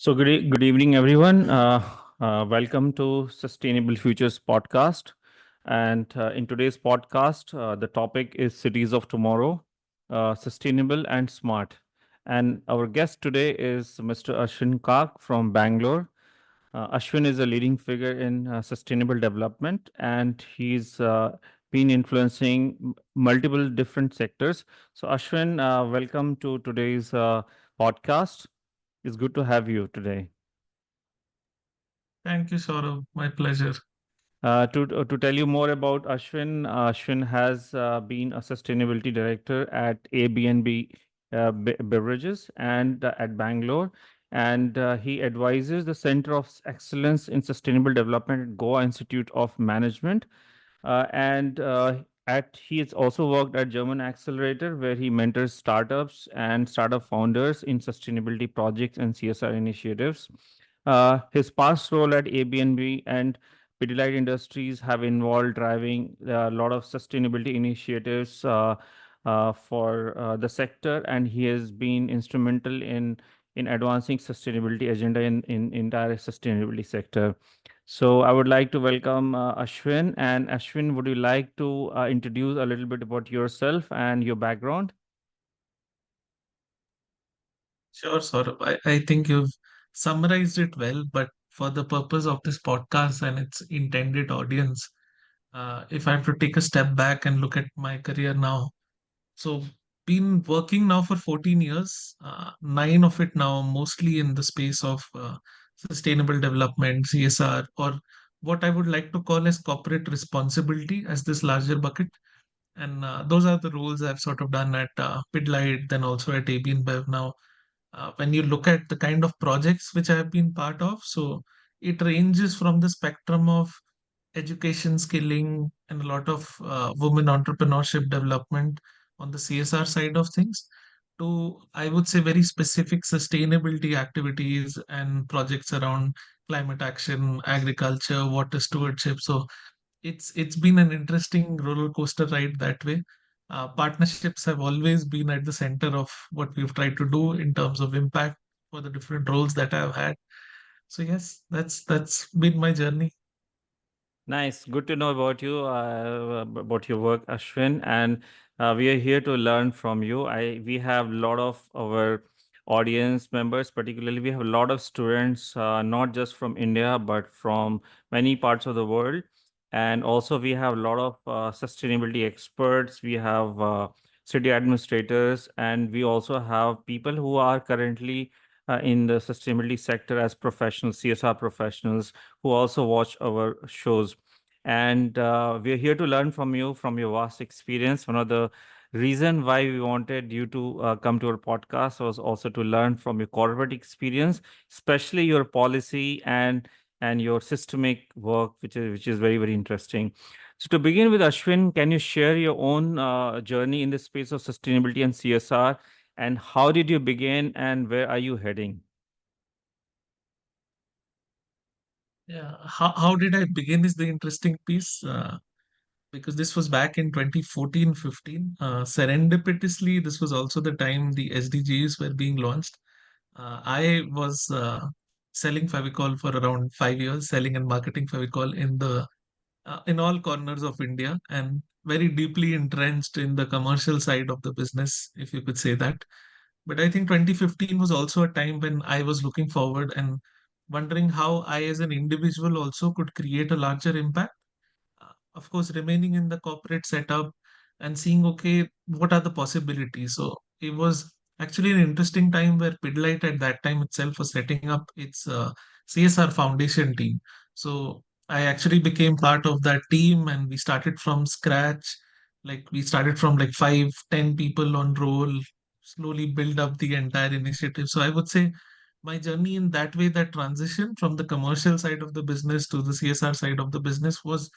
Good evening, everyone. Welcome to Sustainable Futures podcast. And in today's podcast, the topic is Cities of Tomorrow, Sustainable and Smart. And our guest today is Mr. Ashwin Kak from Bangalore. Ashwin is a leading figure in sustainable development, and he's been influencing multiple different sectors. So, Ashwin, welcome to today's podcast. It's good to have you today. Thank you, Saurabh. My pleasure. To tell you more about Ashwin, Ashwin has been a sustainability director at ABNB Beverages and at Bangalore, and he advises the Center of Excellence in Sustainable Development at Goa Institute of Management. And at He has also worked at German Accelerator, where he mentors startups and startup founders in sustainability projects and CSR initiatives. His past role at Airbnb and Pidilite Industries have involved driving a lot of sustainability initiatives for the sector, and he has been instrumental in advancing sustainability agenda in entire sustainability sector. So I would like to welcome Ashwin. And Ashwin, would you like to introduce a little bit about yourself and your background? Sure, Saurabh. I think you've summarized it well, but for the purpose of this podcast and its intended audience, if I have to take a step back and look at my career now, so been working now for 14 years, nine of it now mostly in the space of sustainable development, CSR, or what I would like to call as corporate responsibility as this larger bucket. And those are the roles I've sort of done at Pidlite, then also at AB InBev now. When you look at the kind of projects which I have been part of, so it ranges from the spectrum of education, skilling, and a lot of women entrepreneurship development on the CSR side of things to, I would say, very specific sustainability activities and projects around climate action, agriculture, water stewardship. So it's been an interesting roller coaster ride that way. Partnerships have always been at the center of what we've tried to do in terms of impact for the different roles that I've had. So yes, that's been my journey. Nice. Good to know about you, about your work, Ashwin. And we are here to learn from you. We have a lot of our audience members, particularly we have a lot of students, not just from India, but from many parts of the world. And also we have a lot of sustainability experts. We have city administrators, and we also have people who are currently in the sustainability sector as professionals, CSR professionals who also watch our shows. And we're here to learn from you, from your vast experience. One of the reason why we wanted you to come to our podcast was also to learn from your corporate experience, especially your policy and your systemic work, which is very, very interesting. So to begin with, Ashwin, can you share your own journey in the space of sustainability and CSR, and how did you begin and where are you heading? Yeah, how did I begin is the interesting piece. Because this was back in 2014-15. Serendipitously, this was also the time the SDGs were being launched. I was selling Fevicol for around 5 years, selling and marketing Fevicol in all corners of India, and very deeply entrenched in the commercial side of the business, if you could say that. But I think 2015 was also a time when I was looking forward and wondering how I, as an individual, also could create a larger impact. Of course, remaining in the corporate setup and seeing, okay, what are the possibilities. So it was actually an interesting time where Pidlite at that time itself was setting up its CSR foundation team. So I actually became part of that team, and we started from scratch. Like we started from like 5, 10 people on roll, slowly build up the entire initiative. So I would say my journey in that way, that transition from the commercial side of the business to the CSR side of the business was,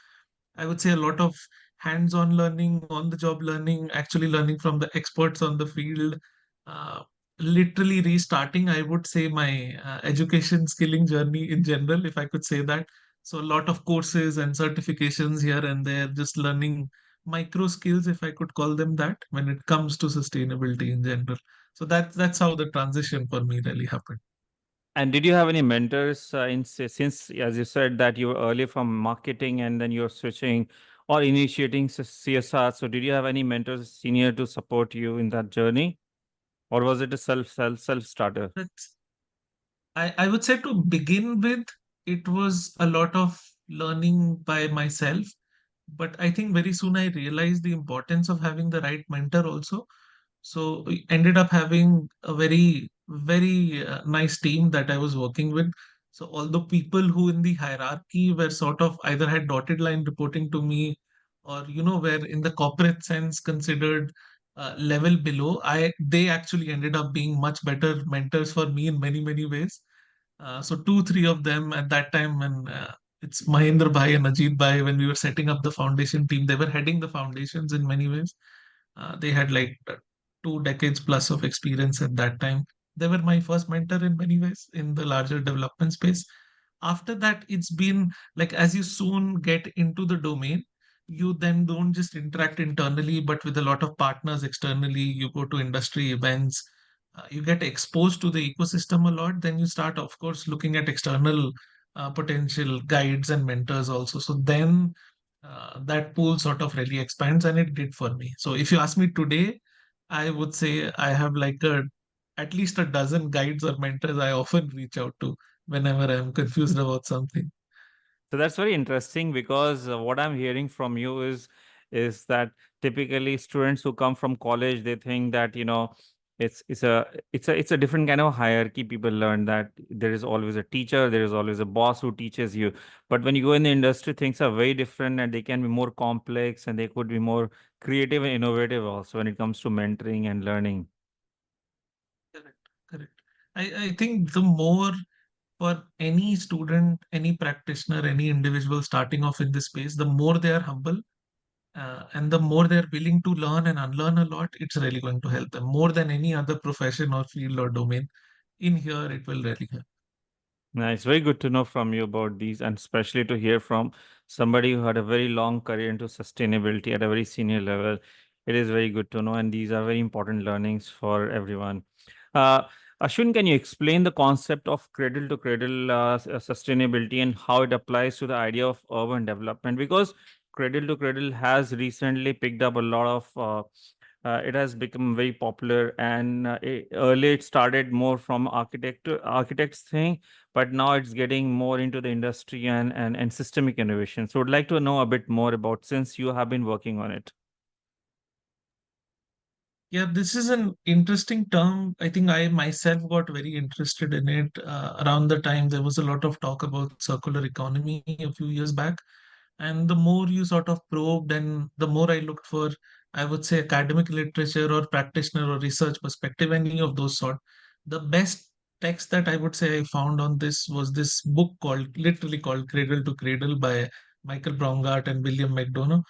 I would say, a lot of hands-on learning, on-the-job learning, actually learning from the experts on the field. Uh, Literally restarting, I would say, my education skilling journey in general, if I could say that. So a lot of courses and certifications here and there, just learning micro skills, if I could call them that, when it comes to sustainability in general. So that's how the transition for me really happened. And did you have any mentors since, as you said, that you were early from marketing and then you're switching or initiating CSR? So, did you have any mentors senior to support you in that journey, or was it a self starter? That's, I would say to begin with, it was a lot of learning by myself. But I think very soon I realized the importance of having the right mentor also. So we ended up having a very nice team that I was working with. So although people who in the hierarchy were sort of either had dotted line reporting to me, or were in the corporate sense considered level below, I they actually ended up being much better mentors for me in many ways. So two, three of them at that time, when it's Mahendra Bhai and Ajit Bhai, when we were setting up the foundation team, they were heading the foundations in many ways. They had like 2 decades plus of experience at that time. They were my first mentor in many ways in the larger development space. After that, it's been like as you soon get into the domain, you then don't just interact internally, but with a lot of partners externally. You go to industry events, you get exposed to the ecosystem a lot. Then you start, of course, looking at external potential guides and mentors also. So then that pool sort of really expands, and it did for me. So if you ask me today, I would say I have like at least a dozen guides or mentors I often reach out to whenever I'm confused about something. So that's very interesting because what I'm hearing from you is that typically students who come from college, they think that it's a different kind of hierarchy. People learn that there is always a teacher, there is always a boss who teaches you. But when you go in the industry, things are very different and they can be more complex and they could be more creative and innovative also when it comes to mentoring and learning. Correct, correct. I think the more for any student, any practitioner, any individual starting off in this space, the more they are humble and the more they're willing to learn and unlearn a lot, it's really going to help them more than any other profession or field or domain. In here, it will really help. Nice. Very good to know from you about these, and especially to hear from somebody who had a very long career into sustainability at a very senior level. It is very good to know, and these are very important learnings for everyone. Uh, Ashwin, can you explain the concept of cradle to cradle sustainability and how it applies to the idea of urban development? Because cradle to cradle has recently picked up a lot of it has become very popular, and earlier it started more from architects thing, but now it's getting more into the industry and systemic innovation. So I'd like to know a bit more about, since you have been working on it. Yeah, this is an interesting term. I think I myself got very interested in it around the time there was a lot of talk about circular economy a few years back. And the more you sort of probed and the more I looked for, I would say, academic literature or practitioner or research perspective, any of those sort, the best text that I would say I found on this was this book literally called Cradle to Cradle by Michael Braungart and William McDonough.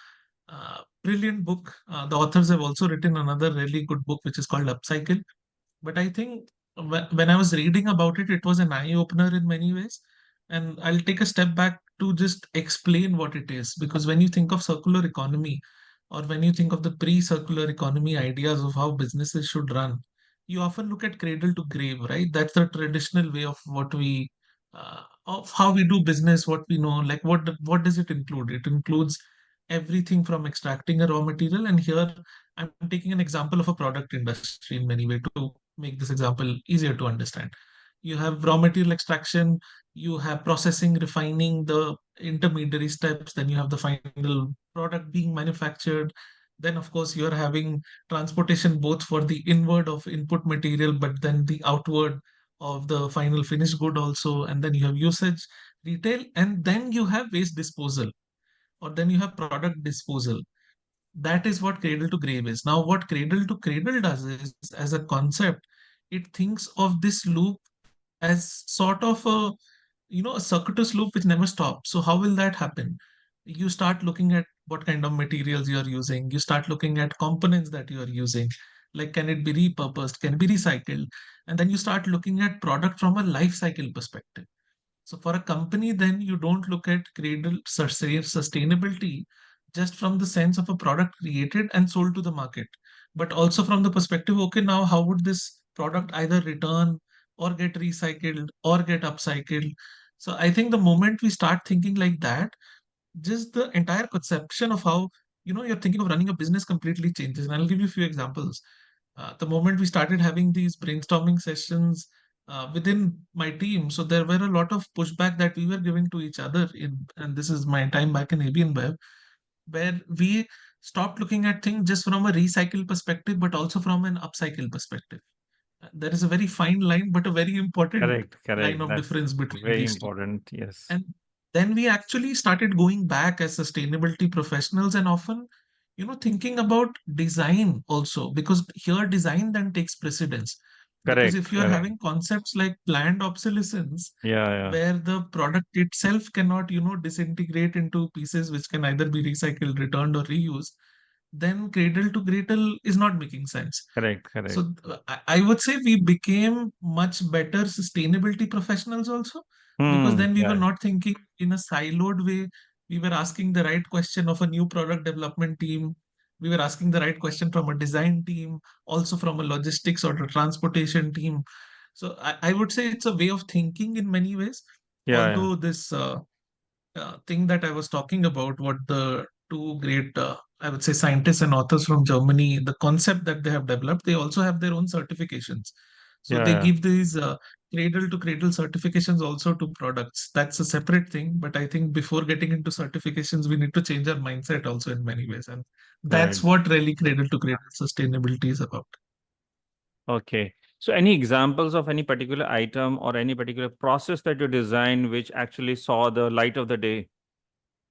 Brilliant book. The authors have also written another really good book, which is called Upcycle. But I think when I was reading about it, it was an eye opener in many ways. And I'll take a step back to just explain what it is. Because when you think of circular economy, or when you think of the pre circular economy ideas of how businesses should run, you often look at cradle to grave, right? That's the traditional way of of how we do business, what we know. Like, what does it include? It includes everything from extracting a raw material. And here I'm taking an example of a product industry in many ways to make this example easier to understand. You have raw material extraction, you have processing, refining, the intermediary steps, then you have the final product being manufactured. Then, of course, you're having transportation both for the inward of input material, but then the outward of the final finished good also. And then you have usage, retail, and then you have waste disposal, or then you have product disposal. That is what cradle to grave is. Now, what cradle to cradle does is, as a concept, it thinks of this loop as sort of a circuitous loop which never stops. So how will that happen? You start looking at what kind of materials you're using. You start looking at components that you're using. Like, can it be repurposed? Can it be recycled? And then you start looking at product from a life cycle perspective. So for a company, then you don't look at cradle sustainability just from the sense of a product created and sold to the market, but also from the perspective, okay, now how would this product either return or get recycled or get upcycled. So I think the moment we start thinking like that, just the entire conception of how you're thinking of running a business completely changes. And I'll give you a few examples. The moment we started having these brainstorming sessions within my team, so there were a lot of pushback that we were giving to each other and this is my time back in AB InBev, where we stopped looking at things just from a recycle perspective, but also from an upcycle perspective. There is a very fine line, but a very important Correct, line correct. of That's difference between very these two. important. Yes. And then we actually started going back as sustainability professionals and often, thinking about design also, because here design then takes precedence. Because Correct, if you are correct. having concepts like planned obsolescence, Yeah, yeah. where the product itself cannot, disintegrate into pieces which can either be recycled, returned, or reused, then cradle to cradle is not making sense. Correct, correct. So I would say we became much better sustainability professionals also, because Hmm. then we were Yeah. not thinking in a siloed way. We were asking the right question of a new product development team. We were asking the right question from a design team, also from a logistics or a transportation team. So I would say it's a way of thinking in many ways. Yeah, yeah. Although this thing that I was talking about, what the two great, I would say, scientists and authors from Germany, the concept that they have developed, they also have their own certifications. So Yeah, they yeah. give these cradle to cradle certifications also to products. That's a separate thing. But I think before getting into certifications, we need to change our mindset also in many ways. And Right. that's what really cradle to cradle sustainability is about. Okay. So any examples of any particular item or any particular process that you designed which actually saw the light of the day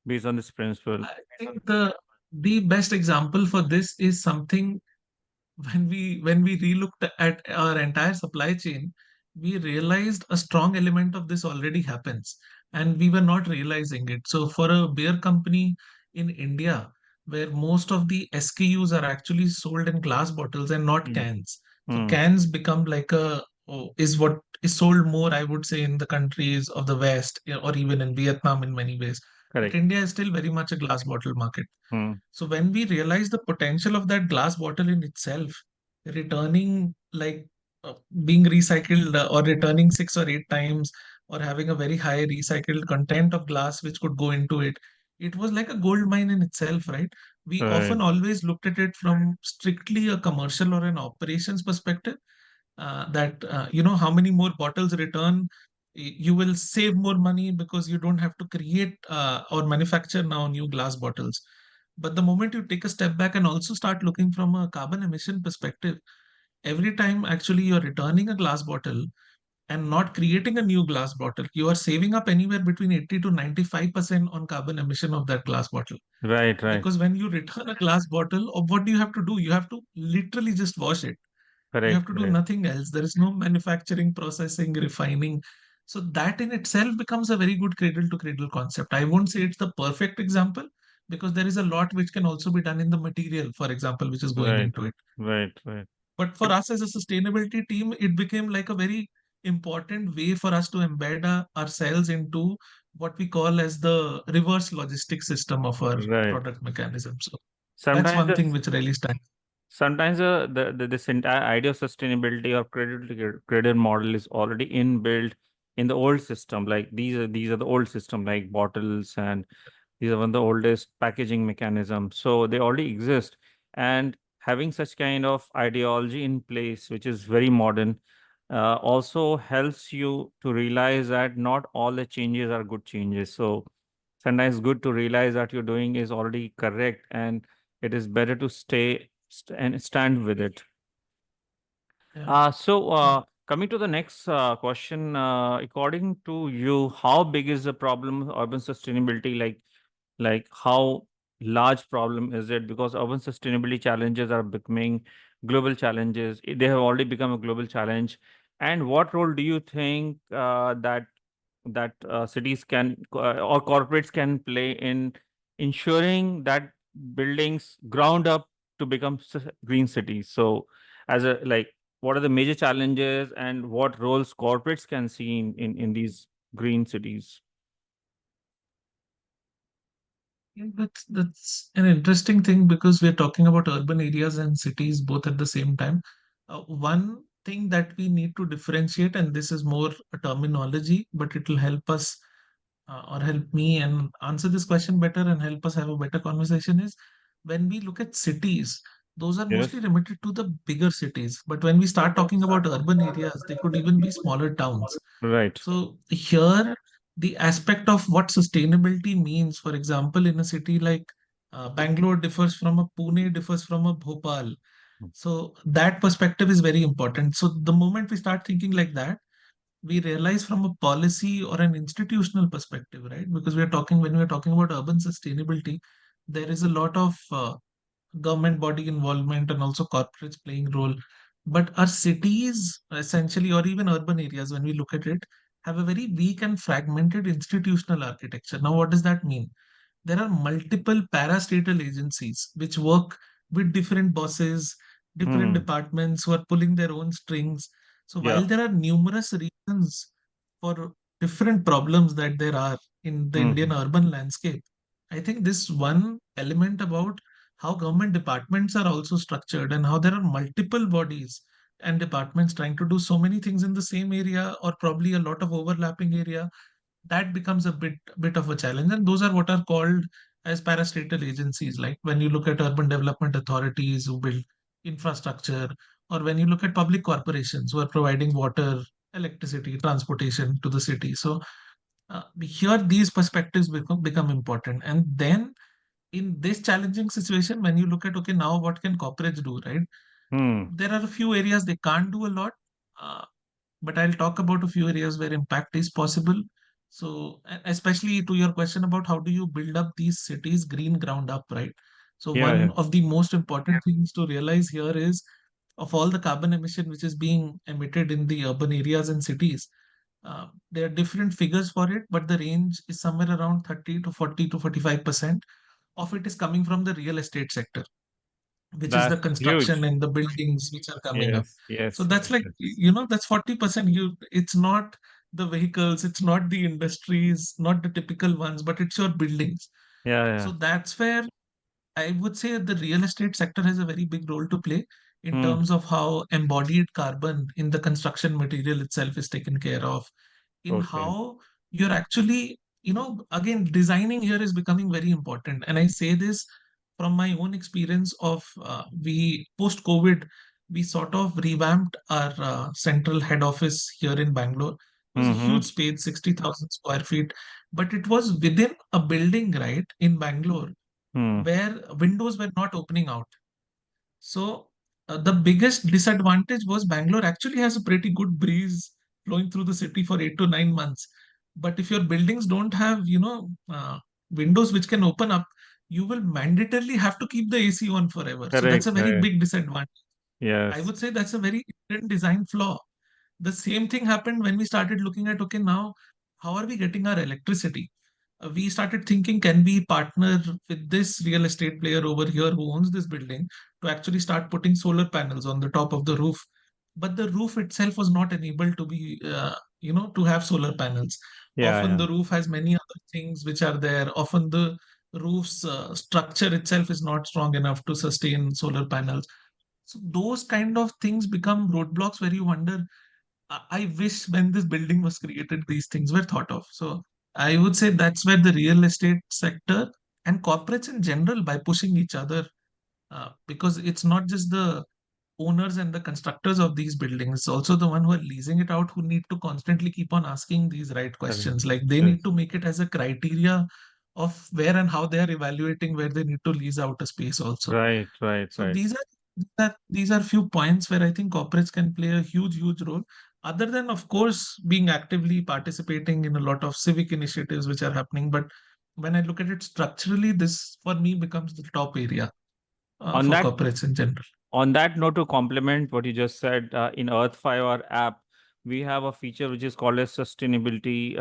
based on this principle? I think the best example for this is something. When we relooked at our entire supply chain, we realized a strong element of this already happens, and we were not realizing it. So for a beer company in India, where most of the SKUs are actually sold in glass bottles and not Hmm. cans, so Hmm. cans become like is what is sold more, I would say, in the countries of the West, or even in Vietnam in many ways. But Correct. India is still very much a glass bottle market. Hmm. So when we realize the potential of that glass bottle in itself, returning like being recycled or returning 6 or 8 times, or having a very high recycled content of glass which could go into it, it was like a gold mine in itself, right? We Right. often always looked at it from strictly a commercial or an operations perspective, that how many more bottles return, you will save more money because you don't have to create or manufacture now new glass bottles. But the moment you take a step back and also start looking from a carbon emission perspective, every time actually you're returning a glass bottle and not creating a new glass bottle, you are saving up anywhere between 80 to 95% on carbon emission of that glass bottle. Right, right. Because when you return a glass bottle, what do you have to do? You have to literally just wash it. You have Correct, to do correct. nothing else. There is no manufacturing, processing, refining. So that in itself becomes a very good cradle to cradle concept. I won't say it's the perfect example, because there is a lot which can also be done in the material, for example, which is going Right, into it. right, right. But for But us as a sustainability team, it became like a very important way for us to embed ourselves into what we call as the reverse logistic system of our right. product mechanism. So that's Sometimes one thing this which really stands. sometimes this entire idea of sustainability or credit model is already inbuilt in the old system. Like these are the old system like bottles, and these are one of the oldest packaging mechanisms. So they already exist. And having such kind of ideology in place, which is very modern, also helps you to realize that not all the changes are good changes. So sometimes good to realize that you're doing is already correct, and it is better to and stand with it. Yeah. Coming to the next question, according to you, how big is the problem of urban sustainability? Like how large problem is it? Because urban sustainability challenges are becoming global challenges. They have already become a global challenge. And what role do you think that cities can or corporates can play in ensuring that buildings ground up to become green cities? So, as a like, what are the major challenges and what roles corporates can see in these green cities? Yeah, that's an interesting thing, because we're talking about urban areas and cities both at the same time. One thing that we need to differentiate, and this is more a terminology, but it will help us or help me and answer this question better and help us have a better conversation is when we look at cities, those are mostly Yes. limited to the bigger cities. But when we start talking about urban areas, they could even be smaller towns. Right. So here, the aspect of what sustainability means, for example, in a city like Bangalore differs from a Pune, differs from a Bhopal. So that perspective is very important. So the moment we start thinking like that, we realize from a policy or an institutional perspective, right? Because when we are talking about urban sustainability, there is a lot of government body involvement and also corporates playing role. But our cities, essentially, or even urban areas, when we look at it, have a very weak and fragmented institutional architecture. Now, what does that mean? There are multiple parastatal agencies which work with different bosses, different Hmm. departments who are pulling their own strings. So while Yeah. there are numerous reasons for different problems that there are in the Indian Hmm. urban landscape, I think this one element about how government departments are also structured and how there are multiple bodies and departments trying to do so many things in the same area or probably a lot of overlapping area, that becomes a bit of a challenge, and those are what are called as parastatal agencies. Like when you look at urban development authorities who build infrastructure, or when you look at public corporations who are providing water, electricity, transportation to the city. So here these perspectives become important, and then in this challenging situation, when you look at, okay, now what can corporates do, right? Hmm. There are a few areas they can't do a lot, uh, but I'll talk about a few areas where impact is possible. So, especially to your question about how do you build up these cities green ground up, right? So, Yeah. Yeah. one of the most important things to realize here is of all the carbon emission which is being emitted in the urban areas and cities, there are different figures for it, but the range is somewhere around 30 to 40 to 45% of it is coming from the real estate sector, which is the That's construction huge. and the buildings which are coming up. Yes. So Yes. that's Yes. like, Yes. that's 40%. It's not the vehicles, it's not the industries, not the typical ones, but it's your buildings. Yeah. So Yeah. that's where I would say the real estate sector has a very big role to play in Hmm. terms of how embodied carbon in the construction material itself is taken care of, in Okay. how you're actually, again, designing here is becoming very important. And I say this from my own experience of we post COVID, we sort of revamped our central head office here in Bangalore. It was a Mm-hmm. huge space, 60,000 square feet, but it was within a building, right, in Bangalore, Hmm. where windows were not opening out. So the biggest disadvantage was Bangalore actually has a pretty good breeze flowing through the city for 8 to 9 months. But if your buildings don't have, windows which can open up, you will mandatorily have to keep the AC on forever. So that's Correct. a very Correct. big disadvantage. I Yes. would say that's a very inherent design flaw. The same thing happened when we started looking at, okay, now how are we getting our electricity? We started thinking, can we partner with this real estate player over here who owns this building to actually start putting solar panels on the top of the roof? But the roof itself was not enabled to be, to have solar panels. Yeah. Often Yeah. the roof has many other things which are there. Often the roof's structure itself is not strong enough to sustain solar panels. So those kind of things become roadblocks where you wonder, I wish when this building was created, these things were thought of. So I would say that's where the real estate sector and corporates in general, by pushing each other, because it's not just the owners and the constructors of these buildings, it's also the one who are leasing it out who need to constantly keep on asking these right Correct. questions. Like they need Yes. to make it as a criteria of where and how they are evaluating where they need to lease out a space also. Right. Right. So Right. these are few points where I think corporates can play a huge role. Other than, of course, being actively participating in a lot of civic initiatives which are happening, but when I look at it structurally, this for me becomes the top area On for that corporates in general. On that note, to complement what you just said, in Earth 5, our app, we have a feature which is called a sustainability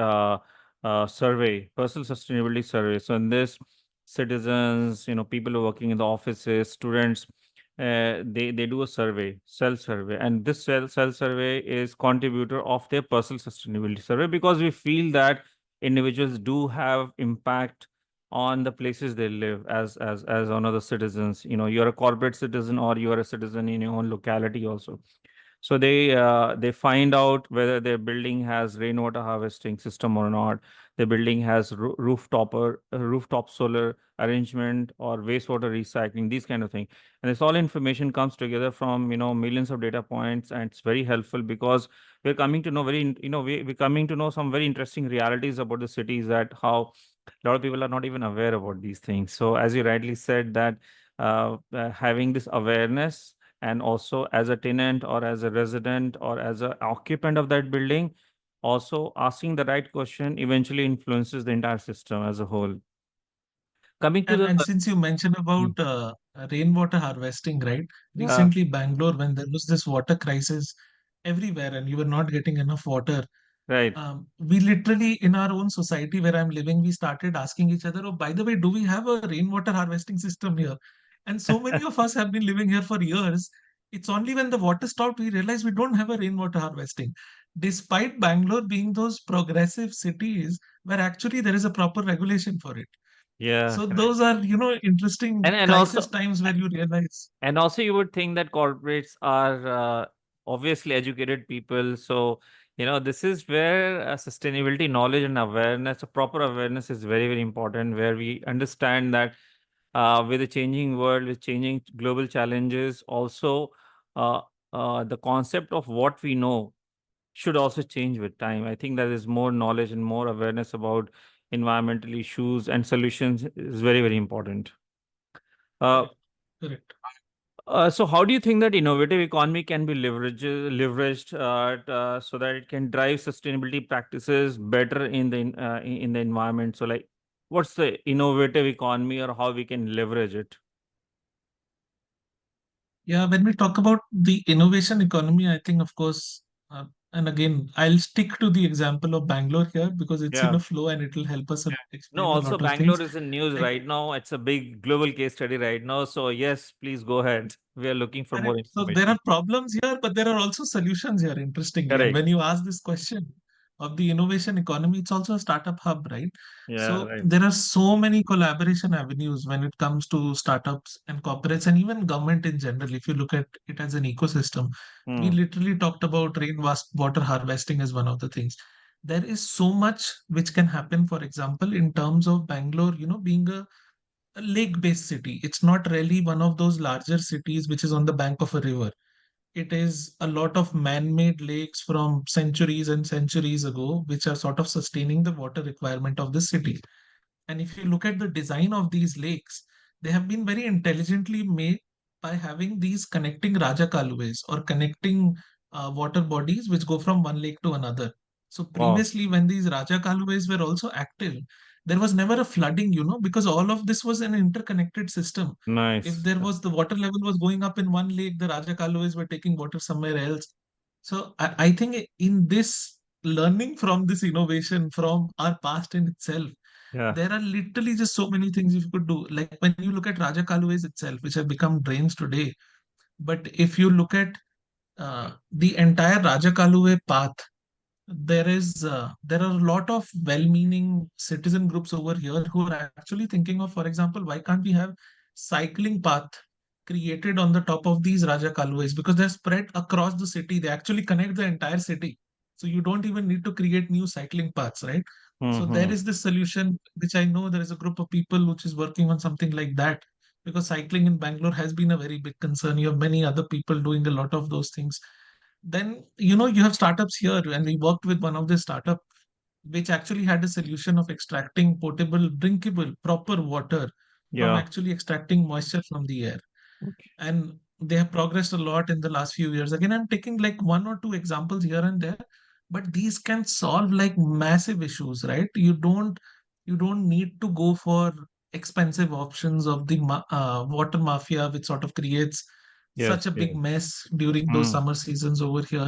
survey, personal sustainability survey. So in this, citizens, people who are working in the offices, students, they do a survey, self survey, and this self survey is contributor of their personal sustainability survey, because we feel that individuals do have impact on the places they live as one of the citizens. You're a corporate citizen or you're a citizen in your own locality also. So they find out whether their building has rainwater harvesting system or not. Their building has rooftop solar arrangement or wastewater recycling, these kind of things. And this all information comes together from millions of data points, and it's very helpful because we're coming to know we're coming to know some very interesting realities about the cities, that how a lot of people are not even aware about these things. So as you rightly said, that having this awareness, and also as a tenant or as a resident or as an occupant of that building, also asking the right question eventually influences the entire system as a whole. Coming to the And since you mentioned Mm. about rainwater harvesting, right? Yeah, Recently, Bangalore, when there was this water crisis everywhere and you were not getting enough water, right. we literally in our own society where I'm living, we started asking each other, oh, by the way, do we have a rainwater harvesting system here? And so many of us have been living here for years. It's only when the water stopped we realized we don't have a rainwater harvesting, despite Bangalore being those progressive cities where actually there is a proper regulation for it. Yeah, So correct. those are, interesting And crisis also, times where you realize. you would think that corporates are obviously educated people. So, this is where sustainability knowledge and awareness, a proper awareness, is very, very important, where we understand that with the changing world, with changing global challenges, also uh, the concept of what we know should also change with time. I think there is more knowledge and more awareness about environmental issues and solutions is very, very important. Uh, Correct. Correct. so how do you think that innovative economy can be leveraged so that it can drive sustainability practices better in the environment? So, like, what's the innovative economy, or how we can leverage it? Yeah, when we talk about the innovation economy, I think, of course, and again, I'll stick to the example of Bangalore here because it's in Yeah. a flow and it will help us No, explain a also lot of things. Bangalore is in news Like, right now. It's a big global case study right now. So yes, please go ahead. We are looking for more correct. So there are information. problems here, but there are also solutions here, interestingly. And Correct. when you ask this question of the innovation economy, it's also a startup hub, right? Yeah, So right. there are so many collaboration avenues when it comes to startups and corporates and even government in general. If you look at it as an ecosystem, we Hmm. literally talked about rainwater harvesting as one of the things. There is so much which can happen, for example, in terms of Bangalore, being a lake-based city. It's not really one of those larger cities which is on the bank of a river. It is a lot of man-made lakes from centuries and centuries ago, which are sort of sustaining the water requirement of the city. And if you look at the design of these lakes, they have been very intelligently made by having these connecting Raja Kaluves or connecting water bodies which go from one lake to another. So Wow. previously, when these Raja Kaluves were also active, there was never a flooding, because all of this was an interconnected system. If Nice. there was the water level was going up in one lake, the Raja Kaluves were taking water somewhere else. So I think in this learning from this innovation from our past in itself, Yeah. there are literally just so many things you could do. Like when you look at Raja Kaluways itself, which have become drains today. But if you look at the entire Raja Kaluwe path, there are a lot of well-meaning citizen groups over here who are actually thinking of, for example, why can't we have cycling path created on the top of these Raja Kaluways because they're spread across the city. They actually connect the entire city. So you don't even need to create new cycling paths, right? So there Mm-hmm. is this solution, which I know there is a group of people which is working on something like that because cycling in Bangalore has been a very big concern. You have many other people doing a lot of those things. Then, you have startups here, and we worked with one of the startup which actually had a solution of extracting potable, drinkable, proper water from Yeah. actually extracting moisture from the air. Okay. And they have progressed a lot in the last few years. Again, I'm taking like one or two examples here and there, but these can solve like massive issues, right? You don't need to go for expensive options of the water mafia, which sort of creates such Yes. a big Yes. mess during those Mm. summer seasons over here.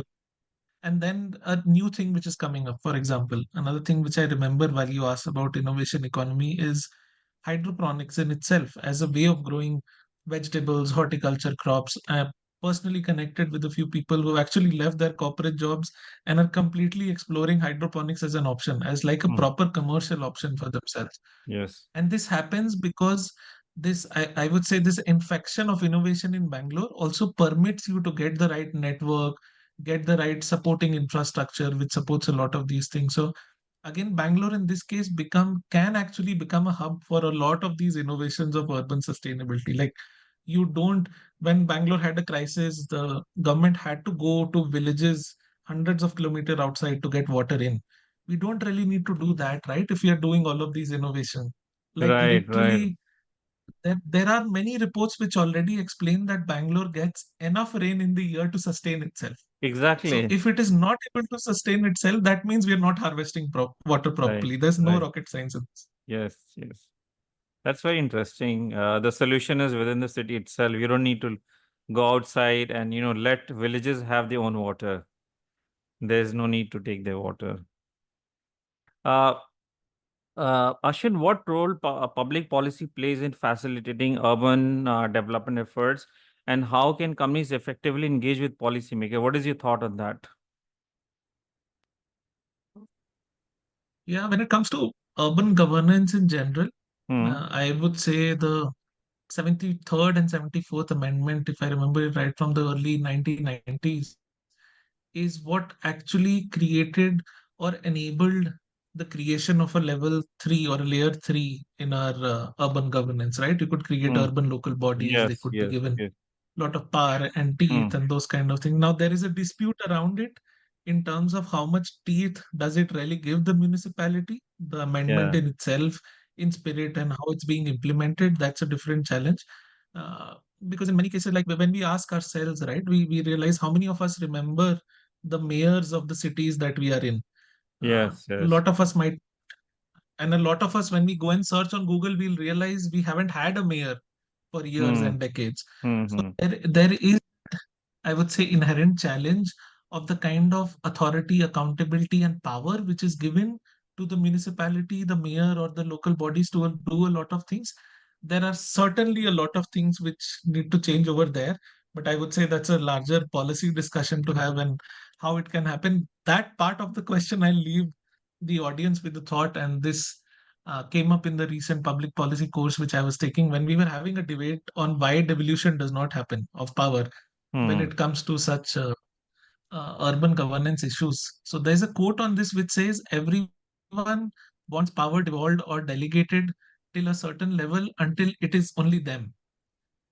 And then a new thing which is coming up, for example, another thing which I remember while you asked about innovation economy is hydroponics in itself as a way of growing vegetables, horticulture crops. I personally connected with a few people who actually left their corporate jobs and are completely exploring hydroponics as an option, as like a Mm. proper commercial option for themselves. Yes. And this happens because I would say this infection of innovation in Bangalore also permits you to get the right network, get the right supporting infrastructure which supports a lot of these things. So again, Bangalore in this case become can actually become a hub for a lot of these innovations of urban sustainability. Like you don't when Bangalore had a crisis, the government had to go to villages hundreds of kilometers outside to get water in. We don't really need to do that, right? If we are doing all of these innovation, like Right, right. literally there are many reports which already explain that Bangalore gets enough rain in the year to sustain itself. So Exactly. if it is not able to sustain itself, that means we are not harvesting water Right, properly. There's no right. rocket science in this. Yes, yes. That's very interesting. The solution is within the city itself. You don't need to go outside and, let villages have their own water. There's no need to take their water. Uh, Ashwin, what role public policy plays in facilitating urban development efforts, and how can companies effectively engage with policymakers? What is your thought on that? Yeah, when it comes to urban governance in general, Hmm. I would say the 73rd and 74th Amendment, if I remember it right, from the early 1990s, is what actually created or enabled the creation of a level 3 or a layer 3 in our urban governance, right? You could create Hmm. urban local bodies, they Yes, could be yes, given yes. lot of power and Hmm. teeth and those kind of things. Now there is a dispute around it in terms of how much teeth does it really give the municipality. The amendment Yeah. in itself, in spirit and how it's being implemented, that's a different challenge. Uh, because in many cases, like when we ask ourselves, right, we realize how many of us remember the mayors of the cities that we are in. A Yes, yes. lot of us might, and a lot of us, when we go and search on Google, we'll realize we haven't had a mayor for years Hmm. and decades. Hmm. So Hmm. there is, I would say, inherent challenge of the kind of authority, accountability, and power which is given to the municipality, the mayor, or the local bodies to do a lot of things. There are certainly a lot of things which need to change over there, but I would say that's a larger policy discussion to have and how it can happen. That part of the question I leave the audience with the thought, and this came up in the recent public policy course which I was taking when we were having a debate on why devolution does not happen of power when Hmm. it comes to such urban governance issues. So there's a quote on this which says everyone wants power devolved or delegated till a certain level until it is only them,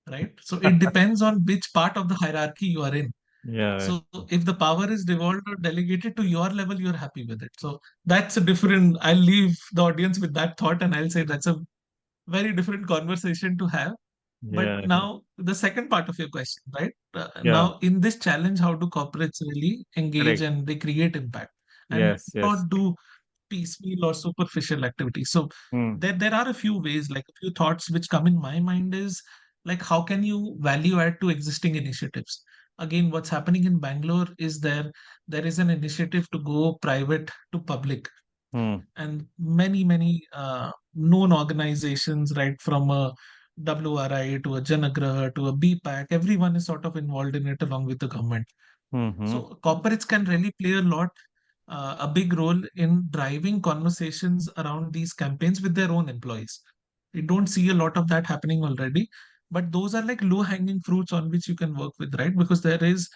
right? So it depends on which part of the hierarchy you are in. Yeah. So if the power is devolved or delegated to your level, you're happy with it. So that's a different, I'll leave the audience with that thought and I'll say that's a very different conversation to have. But Yeah. Yeah. now the second part of your question, right? Yeah. Now in this challenge, how do corporates really engage Correct. and they create impact and Yes. Yes. not do piecemeal or superficial activities? So Hmm. there are a few ways, like a few thoughts which come in my mind is like how can you value add to existing initiatives? Again, what's happening in Bangalore is there is an initiative to go private to public, Hmm. and many known organizations, right from a WRI to a Janagraha to a BPAC, everyone is sort of involved in it along with the government. Hmm. Hmm. So corporates can really play a big role in driving conversations around these campaigns with their own employees. We don't see a lot of that happening already, but those are like low hanging fruits on which you can work with, right? Because there is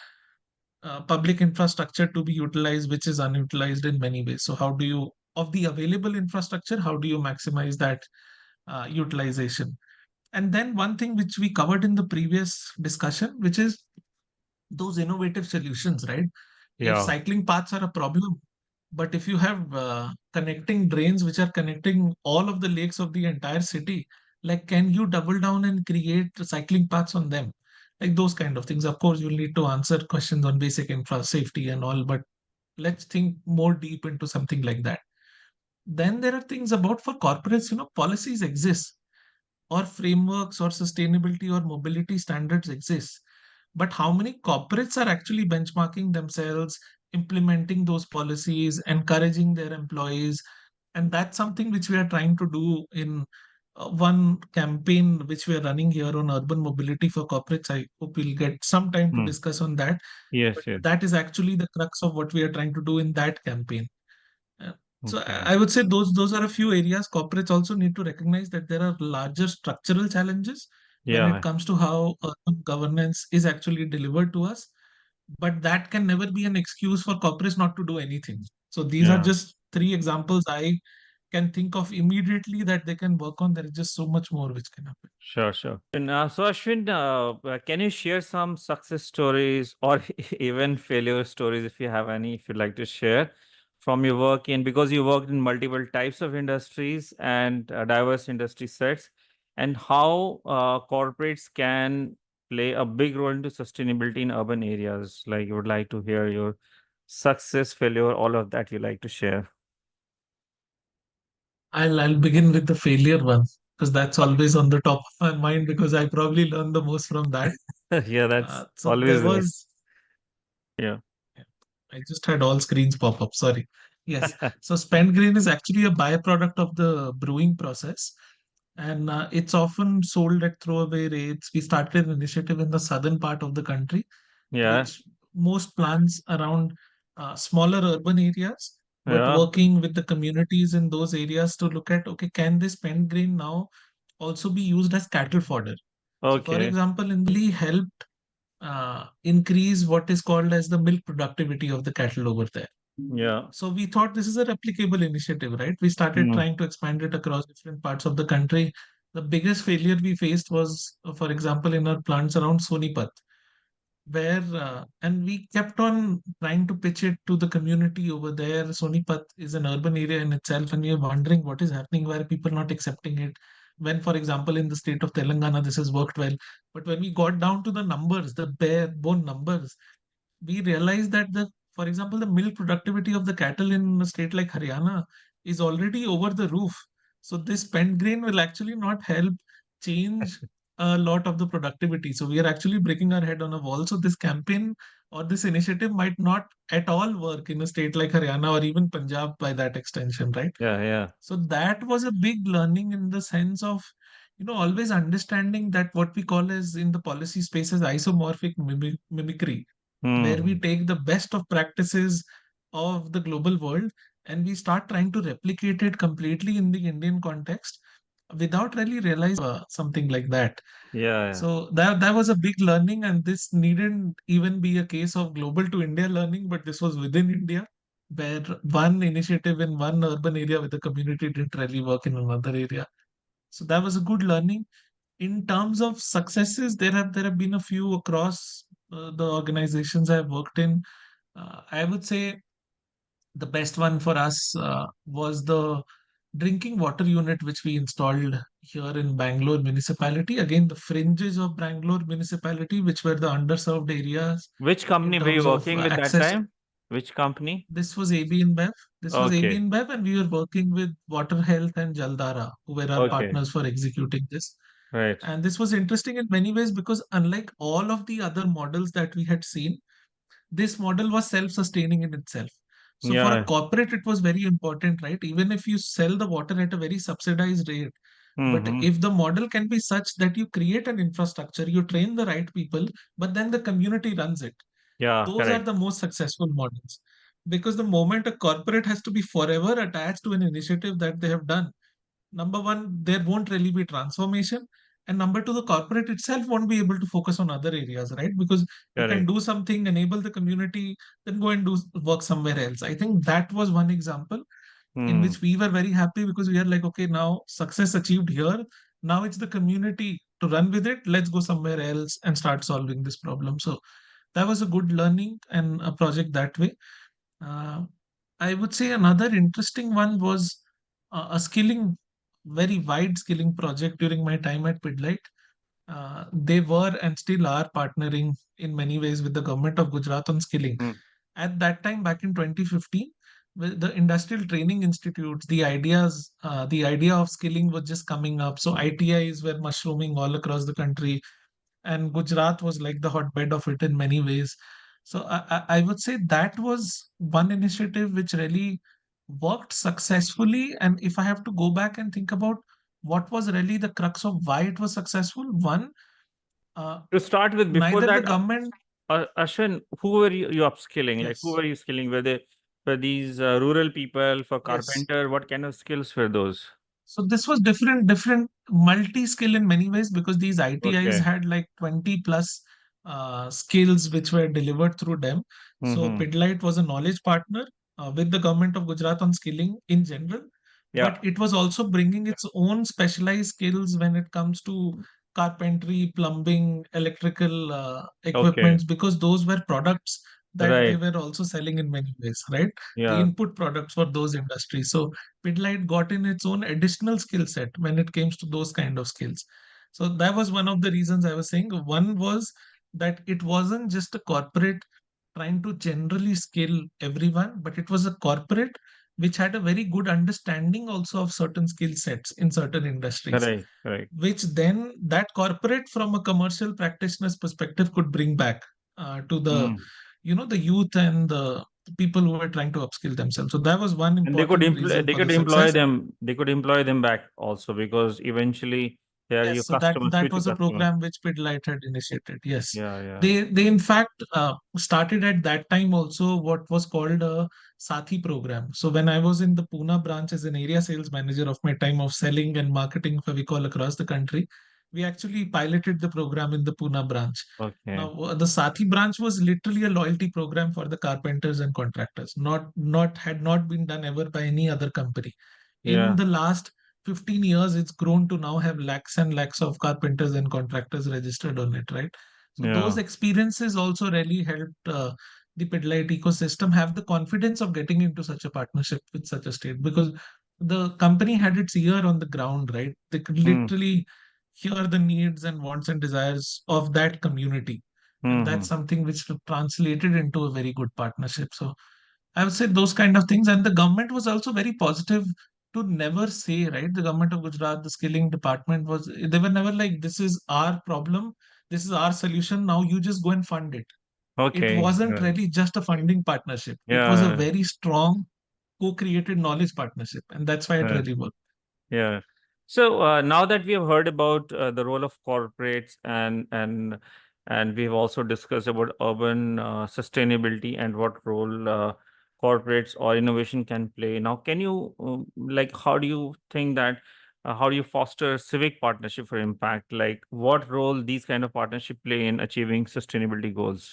public infrastructure to be utilized, which is unutilized in many ways. So, how do you, of the available infrastructure, how do you maximize that utilization? And then one thing which we covered in the previous discussion, which is those innovative solutions, right? If Yeah. cycling paths are a problem, but if you have connecting drains which are connecting all of the lakes of the entire city, like can you double down and create cycling paths on them? Like those kind of things. Of course, you'll need to answer questions on basic infra safety and all, but let's think more deep into something like that. Then there are things about for corporates, policies exist or frameworks or sustainability or mobility standards exist. But how many corporates are actually benchmarking themselves, implementing those policies, encouraging their employees? And that's something which we are trying to do in one campaign which we are running here on urban mobility for corporates. I hope we'll get some time to Hmm. discuss on that. But Yes. Yes. that is actually the crux of what we are trying to do in that campaign. Uh, So Okay. I would say those are a few areas. Corporates also need to recognize that there are larger structural challenges when it Yeah. comes to how urban governance is actually delivered to us. but that can never be an excuse for corporates not to do anything. So these are Yeah. just three examples I can think of immediately that they can work on. There is just so much more which can happen. Sure, sure. And so Ashwin, can you share some success stories or even failure stories if you have any, if you'd like to share from your work in, because you worked in multiple types of industries and diverse industry sets, and how corporates can play a big role into sustainability in urban areas. Like you would like to hear your success, failure, all of that you like to share. I'll begin with the failure one because that's Okay. always on the top of my mind because I probably learned the most from that. Yeah, that's So there always there. was, Yeah. I just had all screens pop up. Sorry. Yes. So spent grain is actually a byproduct of the brewing process, and it's often sold at throwaway rates. We started an initiative in the southern part of the country, Yeah. which most plants around smaller urban areas, but Yeah. working with the communities in those areas to look at, okay, can this spent grain now also be used as cattle fodder? So, for Okay. example, in the helped increase what is called as the milk productivity of the cattle over there. Yeah. So we thought this is a replicable initiative, right? We started Mm. trying to expand it across different parts of the country. The biggest failure we faced was, for example, in our plants around Sonipat, where and we kept on trying to pitch it to the community over there. Sonipat is an urban area in itself, and we are wondering what is happening, why are people not accepting it. When, for example, in the state of Telangana, this has worked well. But when we got down to the numbers, the bare bone numbers, we realized that for example, the milk productivity of the cattle in a state like Haryana is already over the roof. So this spent grain will actually not help change a lot of the productivity. So we are actually breaking our head on a wall. So this campaign or this initiative might not at all work in a state like Haryana or even Punjab by that extension, right? Yeah. Yeah. So that was a big learning in the sense of, always understanding that what we call as in the policy space as isomorphic mimicry, where we Hmm. take the best of practices of the global world and we start trying to replicate it completely in the Indian context without really realizing something like that. Yeah. Yeah. So that was a big learning, and this needn't even be a case of global to India learning, but this was within India, where one initiative in one urban area with the community didn't really work in another area. So that was a good learning. In terms of successes, there have been a few across the organizations I've worked in. I would say the best one for us was the drinking water unit which we installed here in Bangalore municipality. Again, the fringes of Bangalore municipality, which were the underserved areas Which in company were you terms of working with that access. time? Which company? This was AB InBev. This was AB Okay. InBev, and we were working with Water Health and Jaldara, who were our Okay. partners for executing this. Right. And this was interesting in many ways because unlike all of the other models that we had seen, this model was self-sustaining in itself. So for a Yeah. corporate, it was very important, right? Even if you sell the water at a very subsidized rate, but Mm-hmm. if the model can be such that you create an infrastructure, you train the right people, but then the community runs it, Yeah. those are Correct. the most successful models. Because the moment a corporate has to be forever attached to an initiative that they have done, number one, there won't really be transformation. And number two, the corporate itself won't be able to focus on other areas, right? Because you can Correct. do something, enable the community, then go and do work somewhere else. I think that was one example in Hmm. which we were very happy because we are like, okay, now success achieved here. Now it's the community to run with it. Let's go somewhere else and start solving this problem. So that was a good learning and a project that way. Uh, I would say another interesting one was a skilling, very wide skilling project during my time at Pidlite. They were and still are partnering in many ways with the government of Gujarat on skilling. Hmm. At that time, back in 2015, with the industrial training institutes, the idea of skilling was just coming up. So ITIs were mushrooming all across the country, and Gujarat was like the hotbed of it in many ways. So I would say that was one initiative which really worked successfully. And if I have to go back and think about what was really the crux of why it was successful, one, uh, To start with, before neither the that, government, Ashwin, who were you upskilling? Like, who yes, were you skilling? Were these rural people for yes. carpenter? What kind of skills were those? So this was different multi-skill in many ways because these ITIs Okay. had like 20 plus skills which were delivered through them. So Mm-hmm. Pidlite was a knowledge partner with the government of Gujarat on skilling in general, Yeah. but it was also bringing its own specialized skills when it comes to carpentry, plumbing, electrical Okay. equipments, because those were products that they Right. were also selling in many ways, right? The Yeah. input products for those industries. So Pidlite got in its own additional skill set when it comes to those kind of skills. So that was one of the reasons I was saying. One was that it wasn't just a corporate trying to generally skill everyone, but it was a corporate which had a very good understanding also of certain skill sets in certain industries, Correct. Correct. which then that corporate from a commercial practitioner's perspective could bring back to the Mm. the youth and the people who were trying to upskill themselves. So that was one And they could important employ, reason they for the could employ success. them. They could employ them back also, because eventually they are your Yes, so that customers, that future was a customers. program which Pidlite had initiated. Yes, Yeah. Yeah. they in fact started at that time also what was called a Sathi program. So when I was in the Pune branch as an area sales manager of my time of selling and marketing Fevicol across the country, we actually piloted the program in the Pune branch. Now Okay. the Sathi branch was literally a loyalty program for the carpenters and contractors. Not had not been done ever by any other company. In Yeah. the last 15 years, it's grown to now have lakhs and lakhs of carpenters and contractors registered on it, right? So those Yeah. experiences also really helped the Pidlite ecosystem have the confidence of getting into such a partnership with such a state, because the company had its ear on the ground, right? They could Mm. literally hear the needs and wants and desires of that community. And that's Mm-hmm. something which translated into a very good partnership. So I would say those kind of things. And the government was also very positive to never say, right? The government of Gujarat, the skilling department was, they were never like, this is our problem, this is our solution, now you just go and fund it. It Okay. wasn't Right. really just a funding partnership, it was a Yeah. very strong co created knowledge partnership. And that's why it Right. really worked. Yeah. So now that we have heard about the role of corporates, and we've also discussed about urban sustainability and what role corporates or innovation can play. Now, can you like, how do you think that how do you foster civic partnership for impact? Like, what role these kind of partnership play in achieving sustainability goals?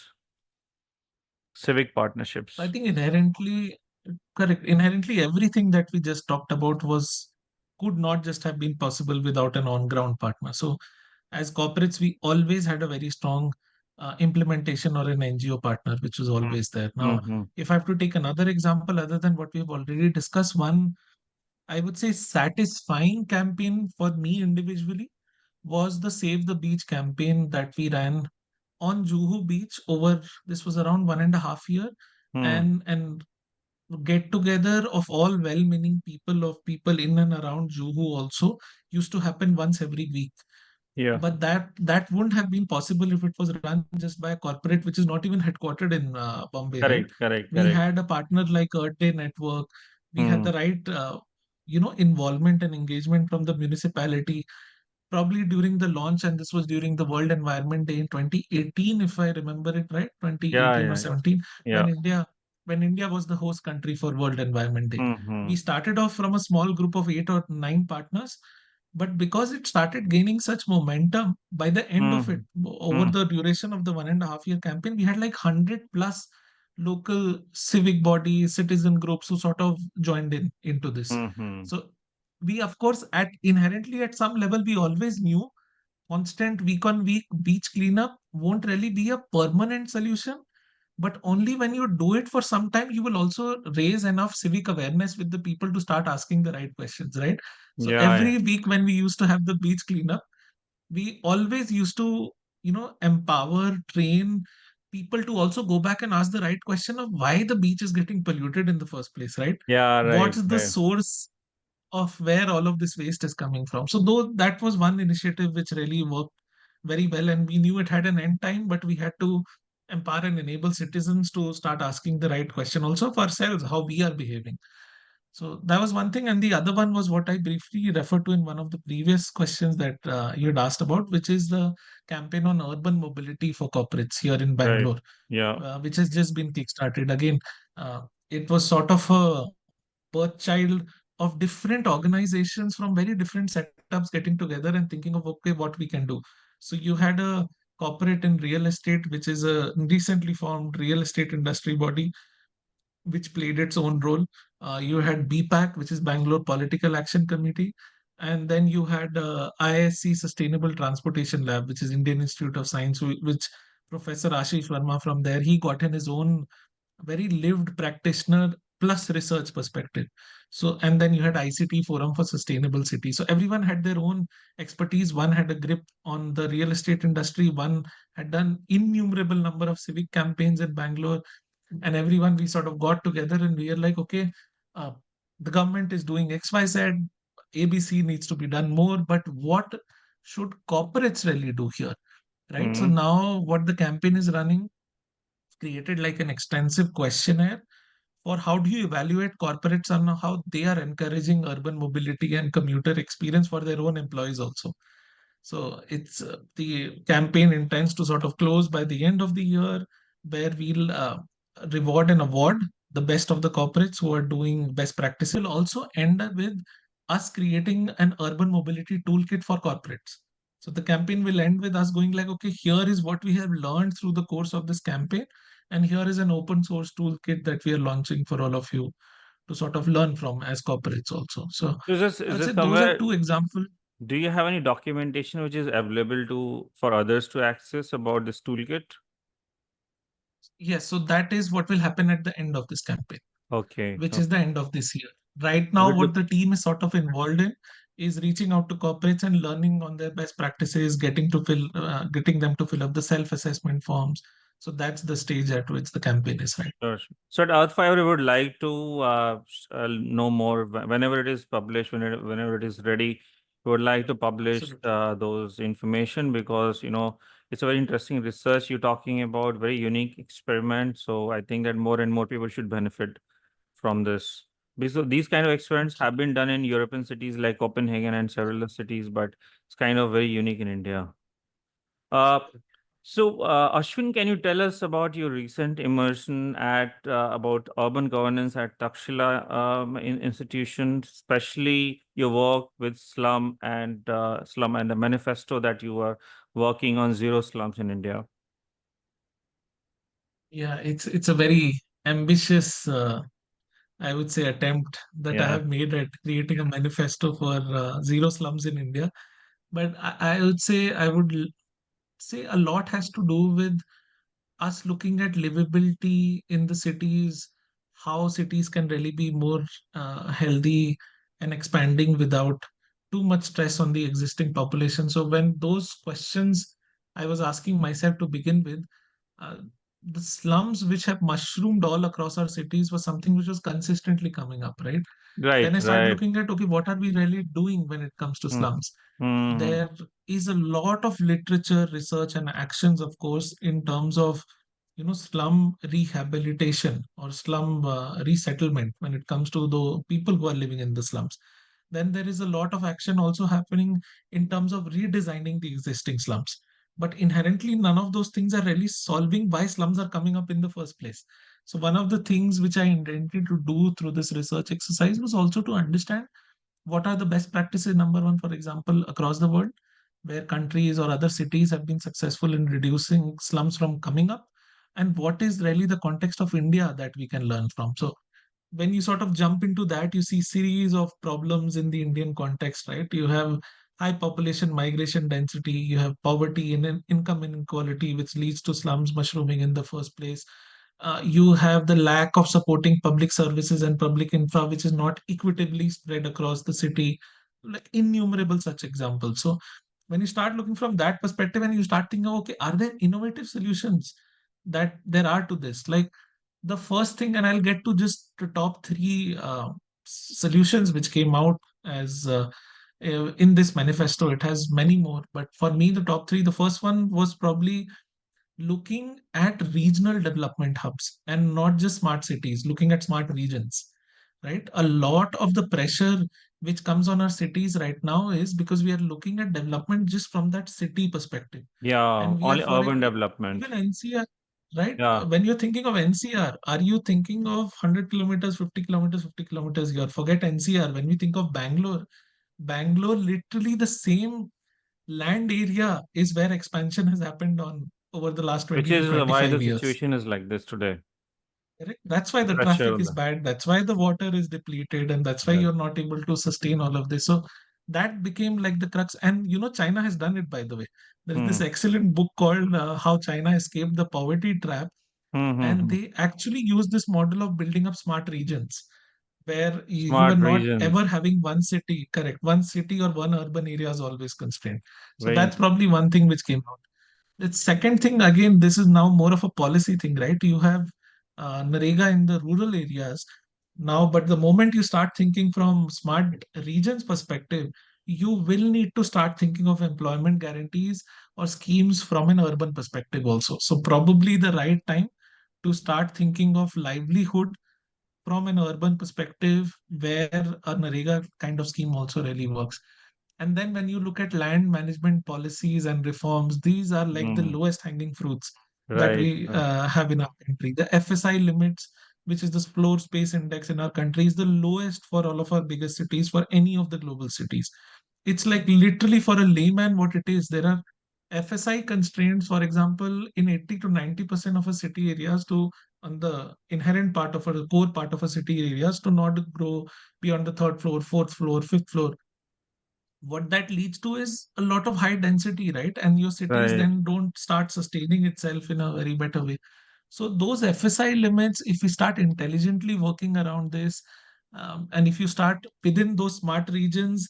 Civic I partnerships. think inherently, correct, inherently everything that we just talked about was could not just have been possible without an on ground partner. So as corporates, we always had a very strong implementation or an NGO partner, which was always there. Now, Mm-hmm. if I have to take another example other than what we've already discussed, one I would say satisfying campaign for me individually was the Save the Beach campaign that we ran on Juhu Beach over this was around 1.5 year, Mm. and get together of all well-meaning people of people in and around Juhu also used to happen once every week. Yeah. But that wouldn't have been possible if it was run just by a corporate which is not even headquartered in Bombay, right? Correct. Correct. We Correct. had a partner like Earth Day Network. We had Mm. the right involvement and engagement from the municipality probably during the launch, and this was during the World Environment Day in 2018, if I remember it right, Yeah. 2018 or Yeah. 17, Yeah. when India was the host country for World Environment Day. We Mm-hmm. started off from a small group of 8 or 9 partners, but because it started gaining such momentum, by the end of it, Mm. over Mm. the duration of the 1.5 year campaign, we had like 100 plus local civic bodies, citizen groups who sort of joined in into this. Mhm. So we of course at inherently at some level we always knew constant week on week beach cleanup won't really be a permanent solution, but only when you do it for some time you will also raise enough civic awareness with the people to start asking the right questions, right? So Yeah, yeah. every week when we used to have the beach cleanup, we always used to empower, train people to also go back and ask the right question of why the beach is getting polluted in the first place, right? Yeah, right, What's the right. source of where all of this waste is coming from. So though that was one initiative which really worked very well, and we knew it had an end time, but we had to empower and enable citizens to start asking the right question also for ourselves, how we are behaving. So that was one thing, and the other one was what I briefly referred to in one of the previous questions that you had asked about, which is the campaign on urban mobility for corporates here in Right. Bangalore, Yeah. which has just been kickstarted. Again, it was sort of a birth child of different organizations from very different setups getting together and thinking of okay what we can do. So you had a corporate in real estate, which is a recently formed real estate industry body, which played its own role. You had BPAC, which is Bangalore Political Action Committee, and then you had ISC Sustainable Transportation Lab, which is Indian Institute of Science, which Professor Ashish Verma from there, he got in his own very lived practitioner plus research perspective. So, and then you had ICT Forum for Sustainable City. So everyone had their own expertise. One had a grip on the real estate industry. One had done innumerable number of civic campaigns in Bangalore, and everyone we sort of got together and we are like, okay, uh, the government is doing XYZ, ABC needs to be done more, but what should corporates really do here, right? So Mm-hmm. now what the campaign is running created like an extensive questionnaire for how do you evaluate corporates on how they are encouraging urban mobility and commuter experience for their own employees also. So it's the campaign intends to sort of close by the end of the year, where we'll reward and award the best of the corporates who are doing best practices. Will also end up with us creating an urban mobility toolkit for corporates. So the campaign will end with us going like, okay, here is what we have learned through the course of this campaign, and here is an open source toolkit that we are launching for all of you to sort of learn from as corporates also. So I Is would say this those are somewhere? two examples. Do you have any documentation which is available to for others to access about this toolkit? Yes, so that is what will happen at the end of this campaign, Okay. which is the Okay. end of this year. Right I now, would what look. the team is sort of involved in is reaching out to corporates and learning on their best practices, getting them to fill up the self-assessment forms. So that's the stage at which the campaign is right. Sure. Sure. So at Earth Fiber, we would like to know more whenever it is published, whenever it is ready. We would like to publish Absolutely. those information because it's a very interesting research you're talking about, very unique experiment. So I think that more and more people should benefit from this. Because these kind of experiments have Absolutely. been done in European cities like Copenhagen and several other cities, but it's kind of very unique in India. Uh, Absolutely. Ashwin, can you tell us about your recent immersion at about urban governance at Takshila institution, especially your work with slum and the manifesto that you are working on zero slums in India? Yeah, it's a very ambitious, I would say, attempt that I Yeah, have made at creating a manifesto for zero slums in India. But I would say say a lot has to do with us looking at livability in the cities, how cities can really be more healthy and expanding without too much stress on the existing population. So when those questions I was asking myself to begin with, uh, the slums which have mushroomed all across our cities was something which was consistently coming up, right? Then right, I started right. looking at, okay, what are we really doing when it comes to Hmm. slums? Hmm. There is a lot of literature, research, and actions, of course, in terms of slum rehabilitation or slum resettlement when it comes to the people who are living in the slums. Then there is a lot of action also happening in terms of redesigning the existing slums. But inherently, none of those things are really solving why slums are coming up in the first place. So, one of the things which I intended to do through this research exercise was also to understand what are the best practices, number one, for example, across the world, where countries or other cities have been successful in reducing slums from coming up, and what is really the context of India that we can learn from. So when you sort of jump into that, you see series of problems in the Indian context, right? You have high population migration density, you have poverty and income inequality, which leads to slums mushrooming in the first place. You have the lack of supporting public services and public infra, which is not equitably spread across the city, like innumerable such examples. So when you start looking from that perspective and you start thinking, okay, are there innovative solutions that there are to this? Like the first thing, and I'll get to just the top three solutions which came out as in this manifesto. It has many more, but for me, the top three, the first one was probably looking at regional development hubs and not just smart cities, looking at smart regions, right? A lot of the pressure which comes on our cities right now is because we are looking at development just from that city perspective. Yeah, And we are only for urban development. even NCR, right? Yeah, When you're thinking of NCR, are you thinking of 100 kilometers, 50 kilometers, 50 kilometers here? Forget NCR. When we think of Bangalore, Bangalore, literally the same land area is where expansion has happened on over the last Which 20 to is why 25 the years. situation is like this today. Correct? That's why the Pressure traffic on is the. bad. That's why the water is depleted, and that's why Right. you're not able to sustain all of this. So that became like the crux. And China has done it, by the way. There's Hmm. this excellent book called How China Escaped the Poverty Trap, Hmm. Hmm. and Hmm. they actually use this model of building up smart regions where you were Smart not regions. ever having one city, correct? One city or one urban area is always constrained. So Very that's probably one thing which came out. The second thing, again, this is now more of a policy thing, right? You have Narega in the rural areas now, but the moment you start thinking from smart regions perspective, you will need to start thinking of employment guarantees or schemes from an urban perspective also. So probably the right time to start thinking of livelihood from an urban perspective where a Narega kind of scheme also really works. And then when you look at land management policies and reforms, these are like the Hmm. lowest hanging fruits that Right. we Right. have in our country. The FSI limits, which is the floor space index in our country, is the lowest for all of our biggest cities, for any of the global cities. It's like literally for a layman what it is. There are FSI constraints, for example, in 80 to 90% of a city areas to on the inherent part of a core part of a city areas to not grow beyond the third floor, fourth floor, fifth floor. What that leads to is a lot of high density, right? And your cities Right. then don't start sustaining itself in a very better way. So those FSI limits, if we start intelligently working around this, and if you start within those smart regions,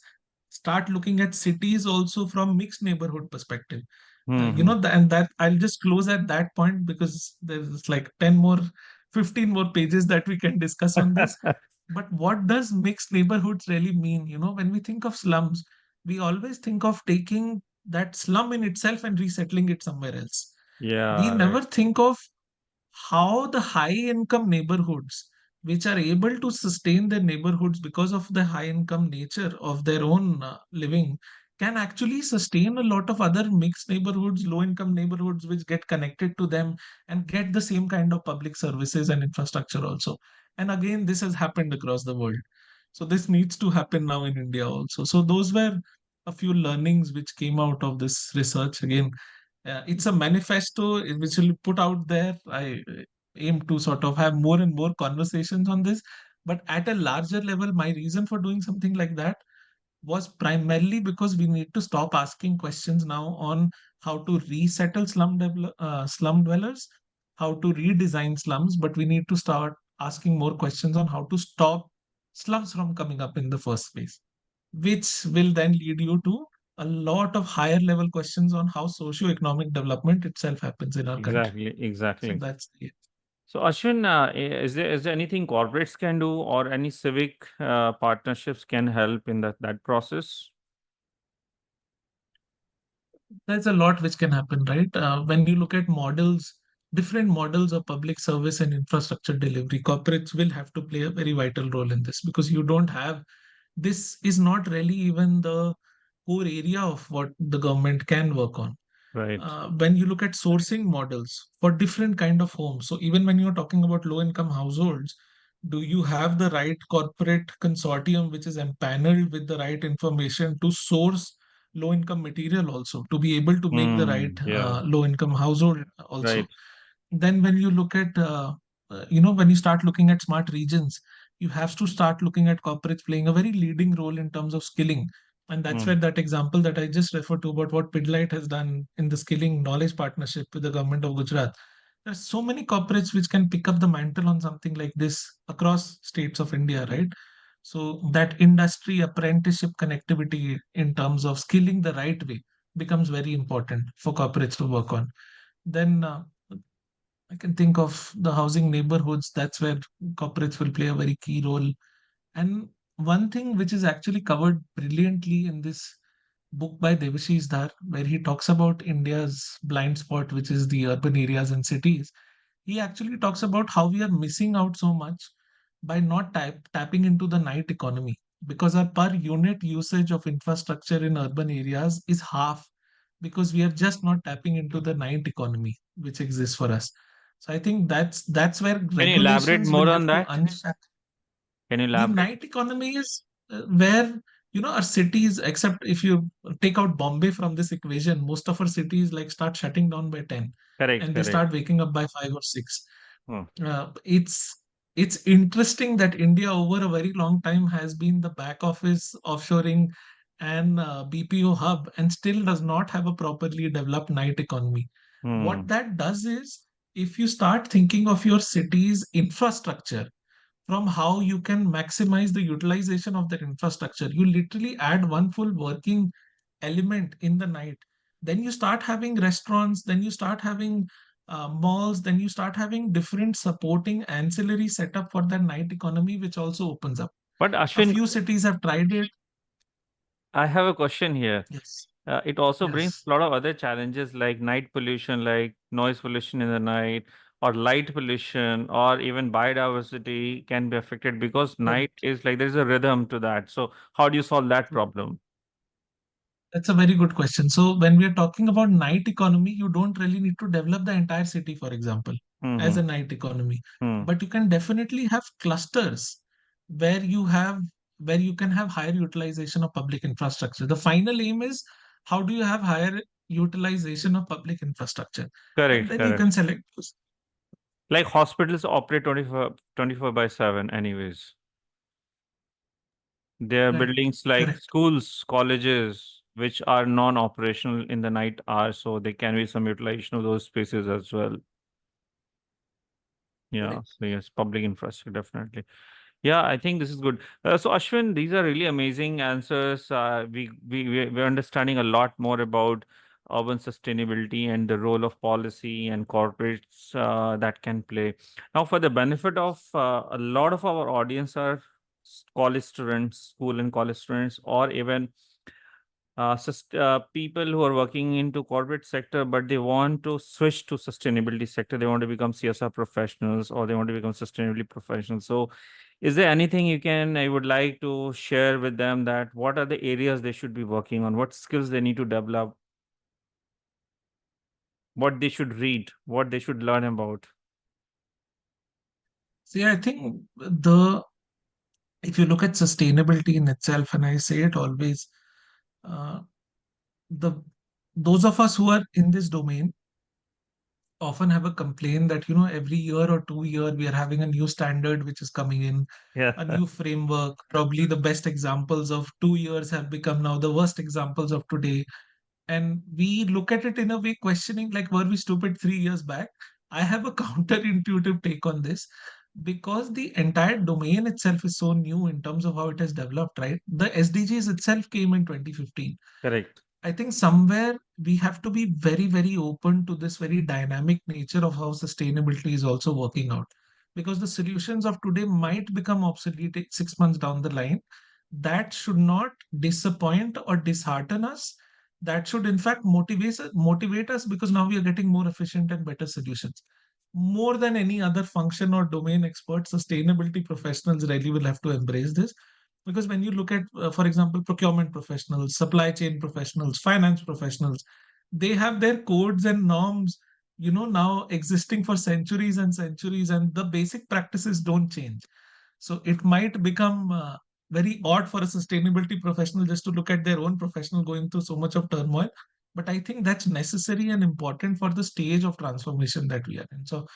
start looking at cities also from mixed neighborhood perspective. Hmm. And that I'll just close at that point because there's like 10 more, 15 more pages that we can discuss on this. Hmm. But what does mixed neighborhoods really mean? When we think of slums, we always think of taking that slum in itself and resettling it somewhere else. We Yeah. Right. never think of how the high income neighborhoods, which are able to sustain their neighborhoods because of the high income nature of their own living, can actually sustain a lot of other mixed neighborhoods, low income neighborhoods, which get connected to them and get the same kind of public services and infrastructure also. And again, this has happened across the world. So this needs to happen now in India also. So those were a few learnings which came out of this research. Again, it's a manifesto which will be put out there. I aim to sort of have more and more conversations on this. But at a larger level, my reason for doing something like that was primarily because we need to stop asking questions now on how to resettle slum dwellers, how to redesign slums, but we need to start asking more questions on how to stop slums from coming up in the first place, which will then lead you to a lot of higher level questions on how socio-economic development itself happens in our country. Exactly. So Exactly. that's the So Ashwin, is there anything corporates can do or any civic partnerships can help in that process? there's a lot which can happen, right? When you look at models, different models of public service and infrastructure delivery, corporates will have to play a very vital role in this because you don't have this is not really even the core area of what the government can work on. Right. When you look at sourcing models for different kind of homes, so even when you're talking about low income households, do you have the right corporate consortium which is empaneled with the right information to source low income material also to be able to make the right Yeah. low income household also? Right. Then when you look at when you start looking at smart regions, you have to start looking at corporates playing a very leading role in terms of skilling. And that's where Mm. that example that I just referred to about what Pidlite has done in the skilling knowledge partnership with the government of Gujarat. There's so many corporates which can pick up the mantle on something like this across states of India, right? So that industry apprenticeship connectivity in terms of skilling the right way becomes very important for corporates to work on. Then I can think of the housing neighborhoods. That's where corporates will play a very key role. And one thing which is actually covered brilliantly in this book by Devashish Dhar, where he talks about India's blind spot, which is the urban areas and cities, he actually talks about how we are missing out so much by not tapping into the night economy because our per unit usage of infrastructure in urban areas is half because we are just not tapping into the night economy which exists for us. So I think that's where Can you elaborate regulations will more on have to that? unshackle. Can you The elaborate? night economy is where our cities, except if you take out Bombay from this equation, most of our cities like start shutting down by 10 Correct, and they correct. start waking up by 5 or 6. Hmm. It's interesting that India over a very long time has been the back office offshoring and BPO hub and still does not have a properly developed night economy. What Hmm. that does is, if you start thinking of your city's infrastructure from how you can maximize the utilization of that infrastructure. You literally add one full working element in the night. Then you start having restaurants, then you start having malls, then you start having different supporting ancillary setup for that night economy, which also opens up. But A Ashwin, few cities have tried it. I have a question here. Yes. It also brings Yes. a lot of other challenges like night pollution, like noise pollution in the night, or light pollution, or even biodiversity can be affected because night Correct. is like there's a rhythm to that. So, how do you solve that True. problem? That's a very good question. So when we are talking about night economy, you don't really need to develop the entire city, for example, as Mm-hmm. a night economy. Hmm. But you can definitely have clusters where you have where you can have higher utilization of public infrastructure. The final aim is, how do you have higher utilization of public infrastructure? And Correct, then you can correct. select. Like hospitals operate 24 by 7 anyways. There are Right. buildings like Correct. schools, colleges, which are non-operational in the night hours, so there can be some utilization of those spaces as well. Yeah, Correct. so yes, public infrastructure definitely. Yeah, I think this is good. So Ashwin, these are really amazing answers. We're understanding a lot more about urban sustainability and the role of policy and corporates that can play. Now, for the benefit of a lot of our audience are college students, school and college students, or even people who are working into corporate sector, but they want to switch to sustainability sector. They want to become CSR professionals or they want to become sustainability professionals. So is there anything I would like to share with them that what are the areas they should be working on, what skills they need to develop, what they should read, what they should learn about? See, I think the if you look at sustainability in itself, and I say it always, uh, the those of us who are in this domain often have a complaint that every year or 2 year we are having a new standard which is coming in, Yeah, a new framework. Probably the best examples of 2 years have become now the worst examples of today, and we look at it in a way questioning, like, were we stupid 3 years back? I have a counterintuitive take on this, because the entire domain itself is so new in terms of how it has developed, right? The SDGs itself came in 2015. correct, I think somewhere we have to be very, very open to this very dynamic nature of how sustainability is also working out. Because the solutions of today might become obsolete 6 months down the line. That should not disappoint or dishearten us. That should, in fact, motivate us, because now we are getting more efficient and better solutions. More than any other function or domain expert, sustainability professionals really will have to embrace this, because when you look at, for example, procurement professionals, supply chain professionals, finance professionals, they have their codes and norms, now existing for centuries and centuries, and the basic practices don't change. So it might become very odd for a sustainability professional just to look at their own professional going through so much of turmoil. But I think that's necessary and important for the stage of transformation that we are in. So,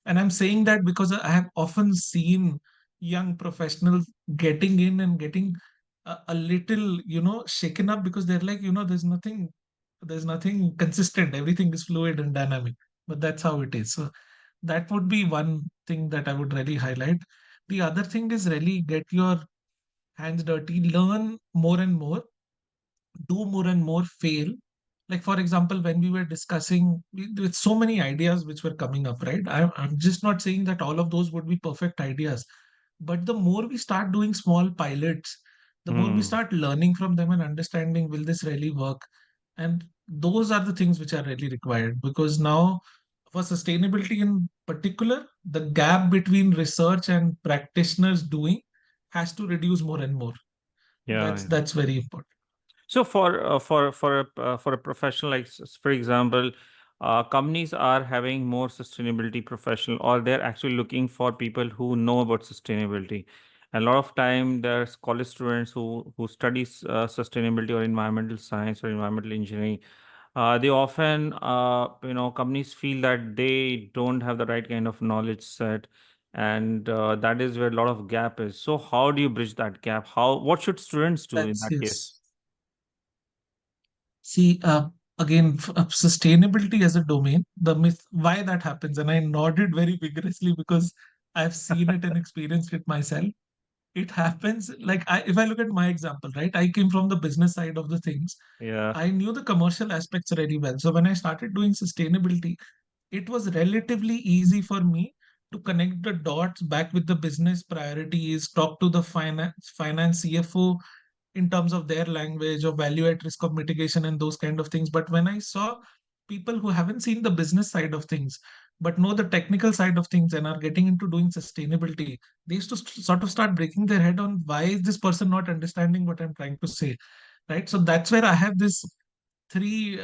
and I'm saying that because I have often seen young professionals getting in and getting a little, shaken up, because they're like, there's nothing consistent. Everything is fluid and dynamic. But that's how it is. So that would be one thing that I would really highlight. The other thing is really get your hands dirty, learn more and more, do more and more, fail. Like, for example, when we were discussing with so many ideas which were coming up, right? I'm just not saying that all of those would be perfect ideas, but the more we start doing small pilots, the more we hmm. start learning from them and understanding, will this really work? And those are the things which are really required, because now, for sustainability in particular, the gap between research and practitioners doing has to reduce more and more. Yeah, That's yeah. that's very important. So for a professional like for example, companies are having more sustainability professional, or they're actually looking for people who know about sustainability. A lot of time there's college students who studies sustainability or environmental science or environmental engineering. They often, companies feel that they don't have the right kind of knowledge set, and that is where a lot of gap is. So, how do you bridge that gap? What should students do in That's that case? yes. See, again, sustainability as a domain, the myth, why that happens, and I nodded very vigorously because I've seen it and experienced it myself. It happens like if I look at my example, right? I came from the business side of the things. Yeah, I knew the commercial aspects really well. So when I started doing sustainability, it was relatively easy for me to connect the dots back with the business priorities, talk to the finance CFO in terms of their language or value at risk of mitigation and those kind of things. But when I saw people who haven't seen the business side of things, but know the technical side of things and are getting into doing sustainability, they used to sort of start breaking their head on why is this person not understanding what I'm trying to say, right? So that's where I have this three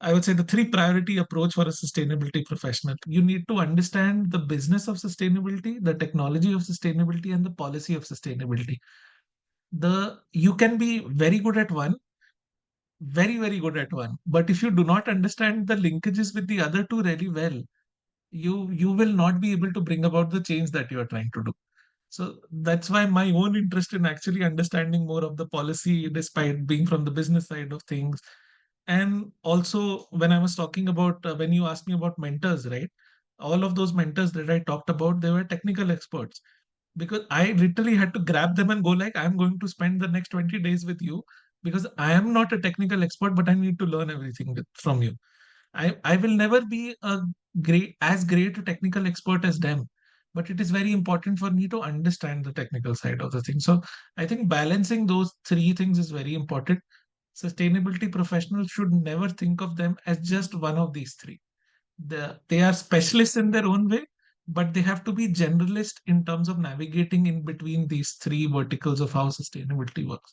I would say the three priority approach for a sustainability professional. You need to understand the business of sustainability, the technology of sustainability, and the policy of sustainability. The you can be very good at one, very good at one, but if you do not understand the linkages with the other two really well, you will not be able to bring about the change that you are trying to do. So that's why my own interest in actually understanding more of the policy, despite being from the business side of things. And also, when I was talking about, when you asked me about mentors, right? All of those mentors that I talked about, they were technical experts because I literally had to grab them and go like, I'm going to spend the next 20 days with you because I am not a technical expert, but I need to learn everything from you. I will never be a great a technical expert as them, but it is very important for me to understand the technical side of the thing. So I think balancing those three things is very important. Sustainability professionals should never think of them as just one of these three. They are specialists in their own way, but they have to be generalist in terms of navigating in between these three verticals of how sustainability works.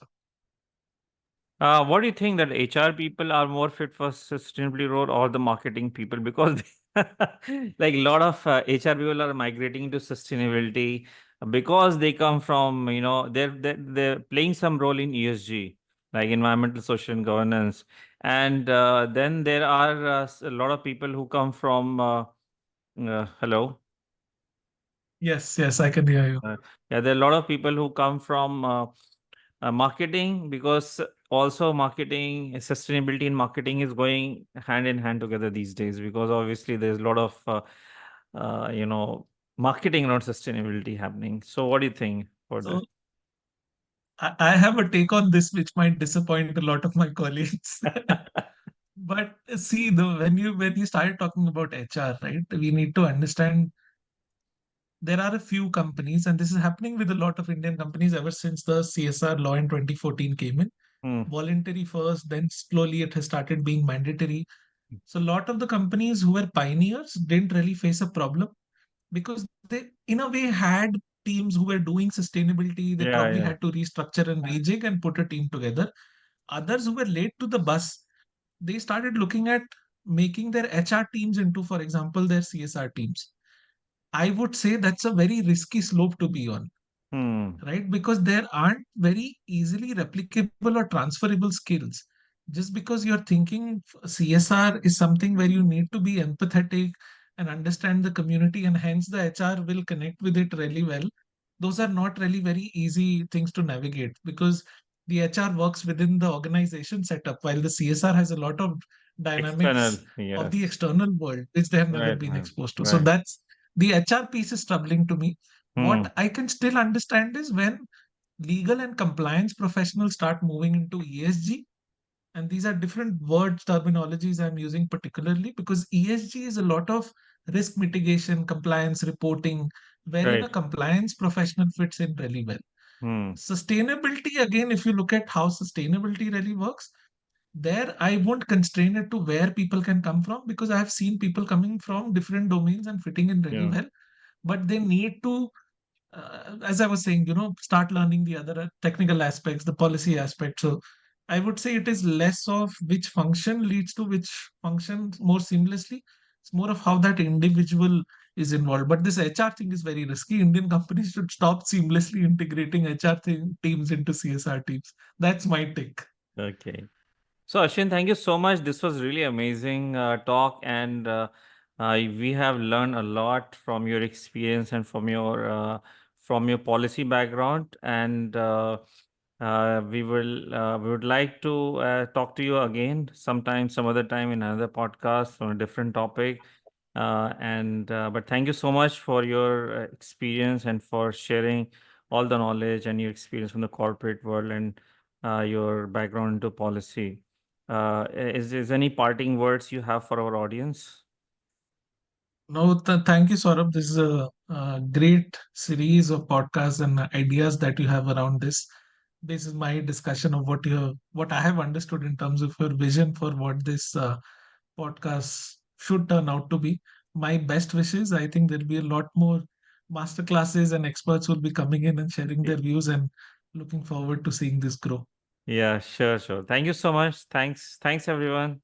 What do you think that HR people are more fit for sustainability role or the marketing people? Because like a lot of HR people are migrating to sustainability because they come from, they're playing some role in ESG, like environmental, social, and governance. And then there are a lot of people who come from, hello. Yes, yes, I can hear you. Uh, yeah, there are a lot of people who come from marketing, because also marketing, sustainability in marketing is going hand in hand together these days, because obviously there's a lot of uh, you know marketing, not sustainability happening. So what do you think for this? So I have a take on this which might disappoint a lot of my colleagues. But see, when you started talking about HR, right? We need to understand there are a few companies, and this is happening with a lot of Indian companies ever since the CSR law in 2014 came in. Hmm. Voluntary first, then slowly it has started being mandatory. So a lot of the companies who were pioneers didn't really face a problem because they, in a way, had teams who were doing sustainability. They Yeah, probably yeah. had to restructure and rejig and put a team together. Others who were late to the bus, they started looking at making their HR teams into, for example, their CSR teams. I would say that's a very risky slope to be on, Hmm. right? Because there aren't very easily replicable or transferable skills. Just because you're thinking CSR is something where you need to be empathetic and understand the community, and hence the HR will connect with it really well. Those are not really very easy things to navigate because the HR works within the organization setup, while the CSR has a lot of External, dynamics of the yes. external world, which they have never Right, been right, exposed to. So right. that's the HR piece is troubling to me. Hmm. What I can still understand is when legal and compliance professionals start moving into ESG, and these are different words, terminologies I'm using particularly because ESG is a lot of risk mitigation, compliance reporting, wherein a Right. compliance professional fits in really well. Hmm. Sustainability, again, if you look at how sustainability really works, there I won't constrain it to where people can come from because I have seen people coming from different domains and fitting in really Yeah. well, but they need to as I was saying, start learning the other technical aspects, the policy aspect. So I would say it is less of which function leads to which function more seamlessly. It's more of how that individual is involved. But this HR thing is very risky. Indian companies should stop seamlessly integrating teams into CSR teams. That's my take. Okay. So, Ashwin, thank you so much. This was really amazing talk, and we have learned a lot from your experience and from your policy background. And we would like to talk to you again sometime, some other time in another podcast on a different topic. And but thank you so much for your experience and for sharing all the knowledge and your experience from the corporate world and your background into policy. Is any parting words you have for our audience? No, thank you, Saurabh. This is a great series of podcasts and ideas that you have around this. This is my discussion of what I have understood in terms of your vision for what this podcast should turn out to be. My best wishes. I think there'll be a lot more master classes and experts will be coming in and sharing their views, and looking forward to seeing this grow. Yeah, sure, sure. Thank you so much. Thanks, everyone.